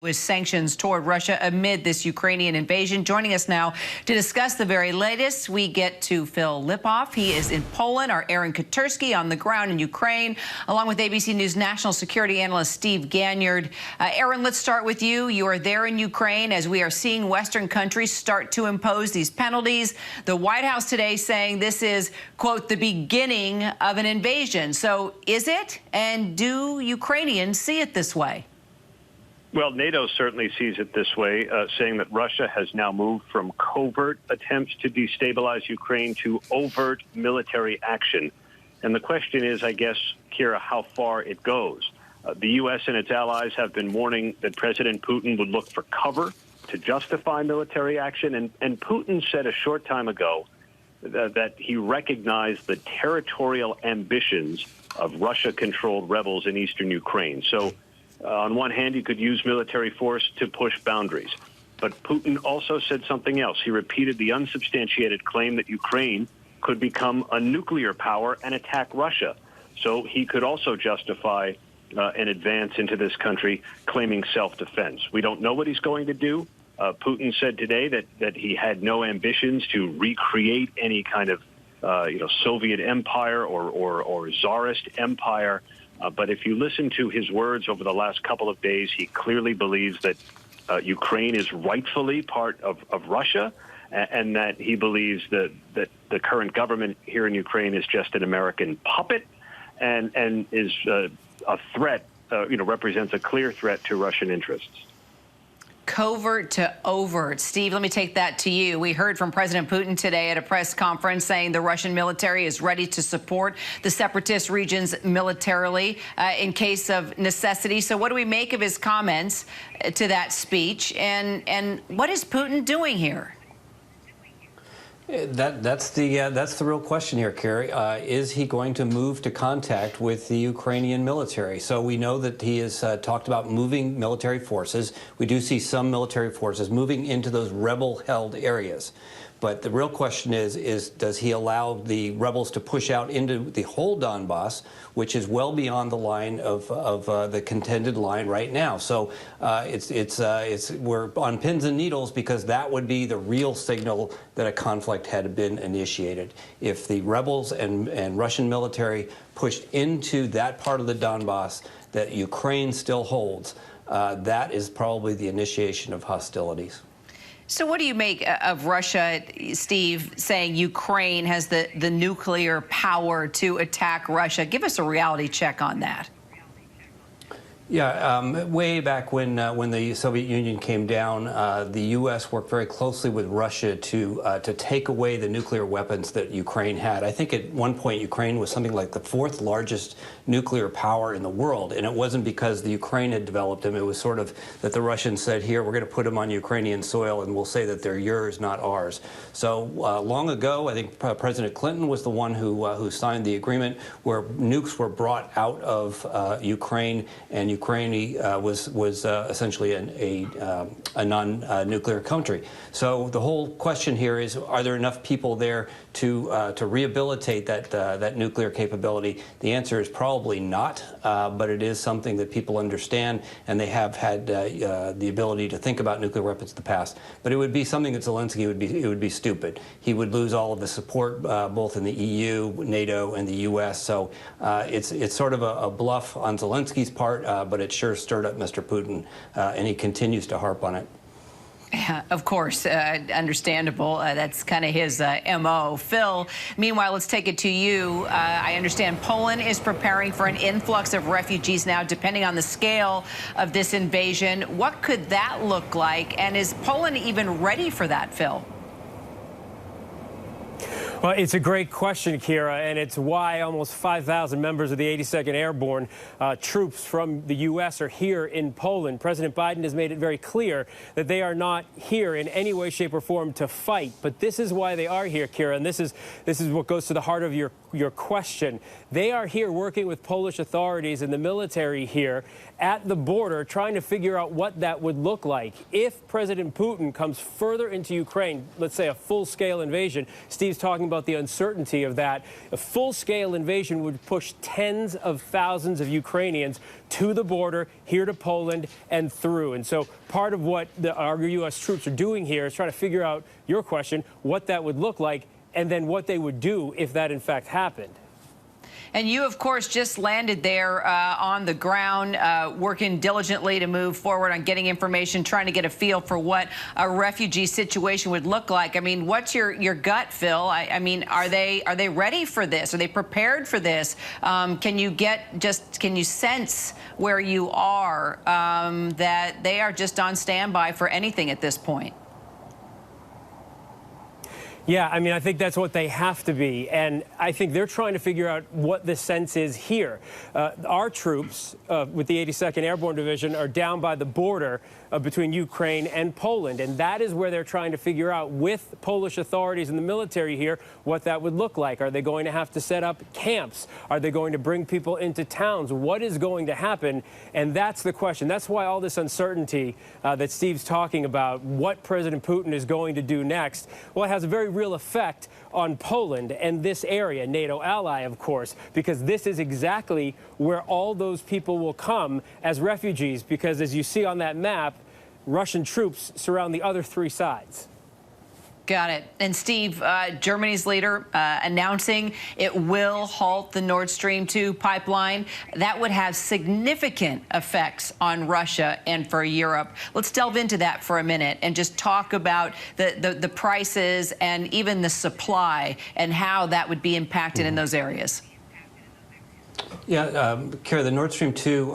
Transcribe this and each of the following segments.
with sanctions toward Russia amid this Ukrainian invasion. Joining us now to discuss the very latest, we get to Phil Lipoff. He is in Poland. Our Aaron Katersky on the ground in Ukraine, along with ABC News national security analyst Steve Ganyard. Aaron, let's start with you. You are there in Ukraine as we are seeing Western countries start to impose these penalties. The White House today saying this is, quote, the beginning of an invasion. So is it? And do Ukrainians see it this way? Well, NATO certainly sees it this way, saying that Russia has now moved from covert attempts to destabilize Ukraine to overt military action. And the question is, I guess, Kira, how far it goes. The U.S. and its allies have been warning that President Putin would look for cover to justify military action. And Putin said a short time ago that he recognized the territorial ambitions of Russia-controlled rebels in eastern Ukraine. So on one hand, you could use military force to push boundaries. But Putin also said something else. He repeated the unsubstantiated claim that Ukraine could become a nuclear power and attack Russia. So he could also justify an advance into this country claiming self-defense. We don't know what he's going to do. Putin said today that he had no ambitions to recreate any kind of Soviet empire or Tsarist empire. But if you listen to his words over the last couple of days, he clearly believes that Ukraine is rightfully part of Russia, and that he believes that the current government here in Ukraine is just an American puppet and is a threat, represents a clear threat to Russian interests. Covert to overt. Steve, let me take that to you. We heard from President Putin today at a press conference saying the Russian military is ready to support the separatist regions militarily in case of necessity. So what do we make of his comments to that speech? And what is Putin doing here? That's the real question here, Carrie. Is he going to move to contact with the Ukrainian military? So we know that he has talked about moving military forces. We do see some military forces moving into those rebel-held areas. But the real question is does he allow the rebels to push out into the whole Donbass, which is well beyond the line of the contended line right now? So we're on pins and needles because that would be the real signal that a conflict had been initiated. If the rebels and Russian military pushed into that part of the Donbass that Ukraine still holds, that is probably the initiation of hostilities. So what do you make of Russia, Steve, saying Ukraine has the nuclear power to attack Russia? Give us a reality check on that. Yeah, way back when the Soviet Union came down, the U.S. worked very closely with Russia to take away the nuclear weapons that Ukraine had. I think at one point Ukraine was something like the fourth largest nuclear power in the world, and it wasn't because the Ukraine had developed them. It was sort of that the Russians said, here, we're going to put them on Ukrainian soil, and we'll say that they're yours, not ours. So long ago, I think President Clinton was the one who signed the agreement where nukes were brought out of Ukraine, and Ukraine was essentially a non-nuclear country. So the whole question here is, are there enough people there to rehabilitate that nuclear capability? The answer is probably not, but it is something that people understand, and they have had the ability to think about nuclear weapons in the past. But it would be something that Zelensky would be stupid. He would lose all of the support both in the EU, NATO, and the U.S. So it's sort of a bluff on Zelensky's part, but it sure stirred up Mr. Putin, and he continues to harp on it. Yeah, of course, understandable. That's kind of his M.O. Phil, meanwhile, let's take it to you. I understand Poland is preparing for an influx of refugees now, depending on the scale of this invasion. What could that look like? And is Poland even ready for that, Phil? Well, it's a great question, Kira, and it's why almost 5,000 members of the 82nd Airborne troops from the U.S. are here in Poland. President Biden has made it very clear that they are not here in any way, shape, or form to fight. But this is why they are here, Kira, and this is what goes to the heart of your question. They are here working with Polish authorities and the military here, at the border trying to figure out what that would look like. If President Putin comes further into Ukraine, let's say a full-scale invasion, Steve's talking about the uncertainty of that. A full-scale invasion would push tens of thousands of Ukrainians to the border, here to Poland, and through. And so part of what our U.S. troops are doing here is trying to figure out your question, what that would look like, and then what they would do if that in fact happened. And you, of course, just landed there on the ground, working diligently to move forward on getting information, trying to get a feel for what a refugee situation would look like. I mean, what's your gut, Phil? I mean, are they ready for this? Are they prepared for this? Can you sense where you are that they are just on standby for anything at this point? Yeah, I mean, I think that's what they have to be. And I think they're trying to figure out what the sense is here. Our troops with the 82nd Airborne Division are down by the border between Ukraine and Poland. And that is where they're trying to figure out with Polish authorities and the military here what that would look like. Are they going to have to set up camps? Are they going to bring people into towns? What is going to happen? And that's the question. That's why all this uncertainty that Steve's talking about, what President Putin is going to do next, well, it has a very real effect on Poland and this area, NATO ally, of course, because this is exactly where all those people will come as refugees, because as you see on that map, Russian troops surround the other three sides. Got it. And Steve, Germany's leader announcing it will halt the Nord Stream 2 pipeline. That would have significant effects on Russia and for Europe. Let's delve into that for a minute and just talk about the prices and even the supply and how that would be impacted in those areas. Yeah, Kara, the Nord Stream 2,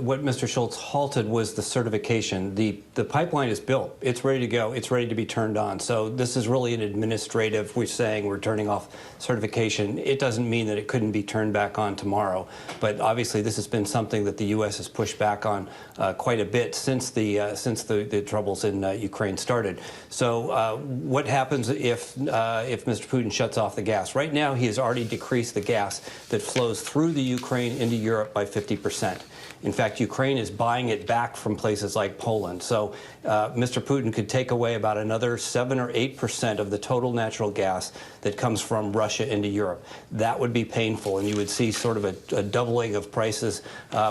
what Mr. Schultz halted was the certification. The pipeline is built. It's ready to go. It's ready to be turned on. So this is really an administrative, we're saying we're turning off certification. It doesn't mean that it couldn't be turned back on tomorrow. But obviously this has been something that the U.S. has pushed back on quite a bit since the troubles in Ukraine started. So what happens if Mr. Putin shuts off the gas? Right now he has already decreased the gas that flows through the Ukraine into Europe by 50%. In fact, Ukraine is buying it back from places like Poland. So Mr. Putin could take away about another 7 or 8% of the total natural gas that comes from Russia into Europe. That would be painful, and you would see sort of a doubling of prices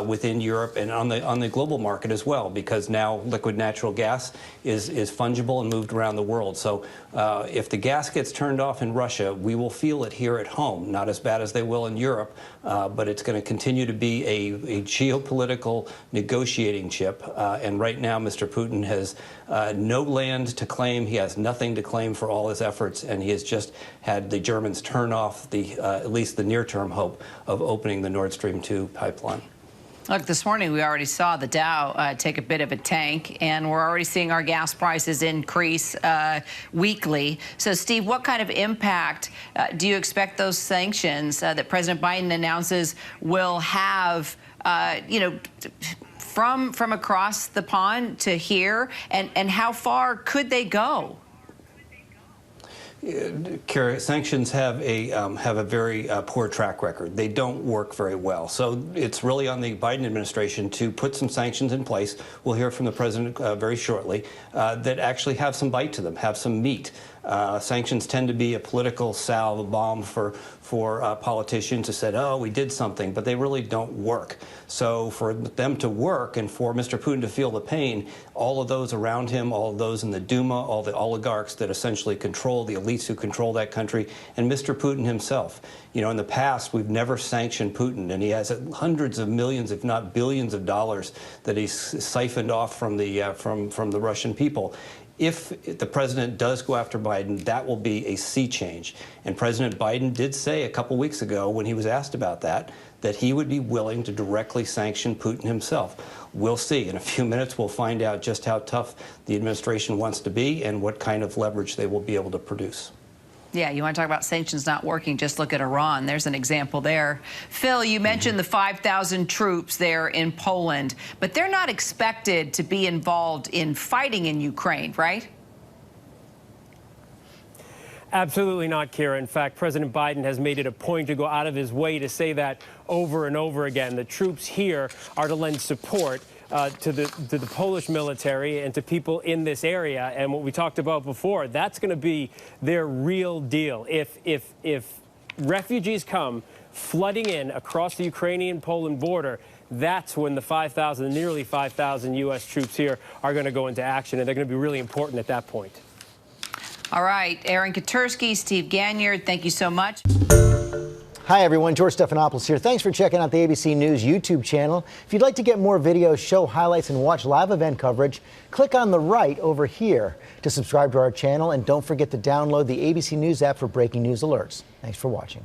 within Europe and on the global market as well, because now liquid natural gas is fungible and moved around the world. So if the gas gets turned off in Russia, we will feel it here at home. Not as bad as they will in Europe, but it's going to continue to be a geopolitical negotiating chip. And right now, Mr. Putin has no land to claim. He has nothing to claim for all his efforts, and he has just had the Germans turn off at least the near-term hope of opening the Nord Stream 2 pipeline. Look, this morning we already saw the Dow take a bit of a tank, and we're already seeing our gas prices increase weekly. So, Steve, what kind of impact do you expect those sanctions that President Biden announces will have, from across the pond to here, and how far could they go? Kara, sanctions have a very poor track record. They don't work very well. So it's really on the Biden administration to put some sanctions in place. We'll hear from the president very shortly that actually have some bite to them, have some meat. Sanctions tend to be a political salve, a bomb for politicians who said, oh, we did something, but they really don't work. So for them to work and for Mr. Putin to feel the pain, all of those around him, all of those in the Duma, all the oligarchs that essentially control, the elites who control that country, and Mr. Putin himself. You know, in the past, we've never sanctioned Putin, and he has hundreds of millions, if not billions of dollars that he's siphoned off from the Russian people. If the president does go after Biden, that will be a sea change. And President Biden did say a couple weeks ago, when he was asked about that he would be willing to directly sanction Putin himself. We'll see. In a few minutes, we'll find out just how tough the administration wants to be and what kind of leverage they will be able to produce. Yeah, you want to talk about sanctions not working, just look at Iran. There's an example there. Phil, you mentioned the 5,000 troops there in Poland, but they're not expected to be involved in fighting in Ukraine, right? Absolutely not, Kira. In fact, President Biden has made it a point to go out of his way to say that over and over again. The troops here are to lend support to the Polish military and to people in this area. And what we talked about before, that's going to be their real deal. If refugees come flooding in across the Ukrainian-Poland border, that's when the nearly 5,000 U.S. troops here are going to go into action, and they're going to be really important at that point. All right, Aaron Katursky, Steve Ganyard, thank you so much. Hi, everyone. George Stephanopoulos here. Thanks for checking out the ABC News YouTube channel. If you'd like to get more videos, show highlights, and watch live event coverage, click on the right over here to subscribe to our channel. And don't forget to download the ABC News app for breaking news alerts. Thanks for watching.